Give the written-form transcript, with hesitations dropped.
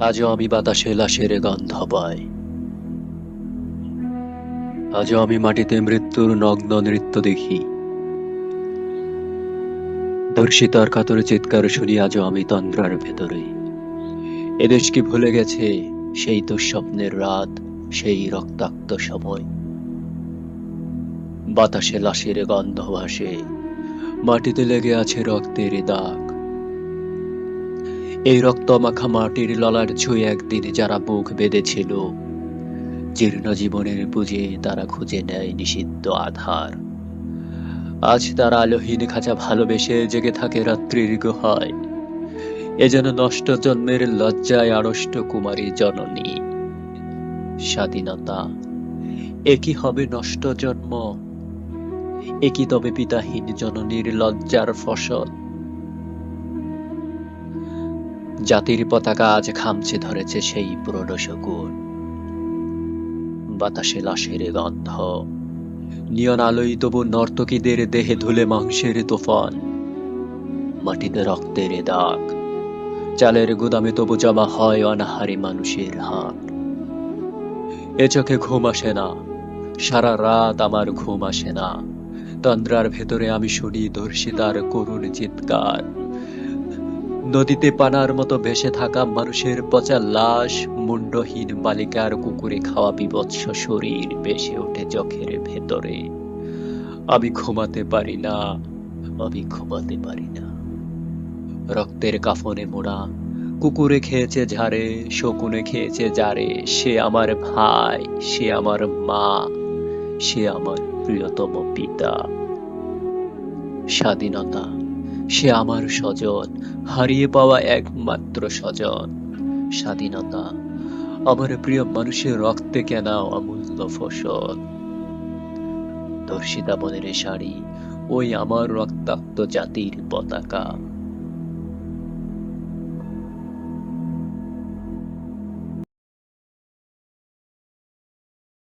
আজও আমি বাতাসে লাশের গন্ধ পাই। আজও আমি মাটিতে মৃত্যুর নগ্ন নৃত্য দেখি। ধর্ষিতার কাতরে চিৎকার শুনি আজও আমি তন্দ্রার ভেতরে। এদেশ কি ভুলে গেছে সেই দুঃস্বপ্নের রাত, সেই রক্তাক্ত সময়? বাতাসে লাশের গন্ধ ভাসে, মাটিতে লেগে আছে রক্তের দাগ। এই রক্তমাখা মাটির ললার ছুঁয়ে একদিন যারা বুক বেঁধেছিল, জীর্ণ জীবনের বুঝে তারা খুঁজে নেয় নিষিদ্ধ আধার। আজ তারা আলোহীন খাঁচা ভালোবেসে জেগে থাকে রাত্রির গুহায়। এ যেন নষ্ট জন্মের লজ্জায় আড়ষ্ট কুমারী জননী। স্বাধীনতা এ কি হবে নষ্ট জন্ম? এ কি তবে পিতাহীন জননীর লজ্জার ফসল? জাতির পতাকা আজ খামচে ধরেছে সেই পুরনো শকুন। বাতাসে লাশের গন্ধ, নিয়ন আলোয় তবু নর্তকীদের দেহে ধুলে মাংসের তুফান। মাটিতে রক্তের দাগ, চালের গুদামে তবু জমা হয় অনাহারে মানুষের হাত। এ চোখে ঘুম আসে না, সারা রাত আমার ঘুম আসে না। তন্দ্রার ভেতরে আমি শুনি ধর্ষিতার করুণ চিৎকার। নদীতে পানার মতো ভেসে থাকা মানুষের পচা লাশ, মুন্ডহীন বালিকার কুকুরে খাওয়া বিভৎস শরীর ভেসে ওঠে চোখের ভেতরে। আমি ঘুমাতে পারি না, আমি ঘুমাতে পারি না। রক্তের কাফনে মোড়া, কুকুরে খেয়েছে ঝাড়ে, শকুনে খেয়েছে জারে। সে আমার ভাই, সে আমার মা, সে আমার প্রিয়তম পিতা। স্বাধীনতা সে আমার স্বজন, হারিয়ে পাওয়া একমাত্র স্বজন। স্বাধীনতা আমার প্রিয় মানুষের রক্তে কেনা অমূল্য ফসল। ধর্ষিতা বনের শাড়ি, ওই আমার রক্তাক্ত জাতির পতাকা।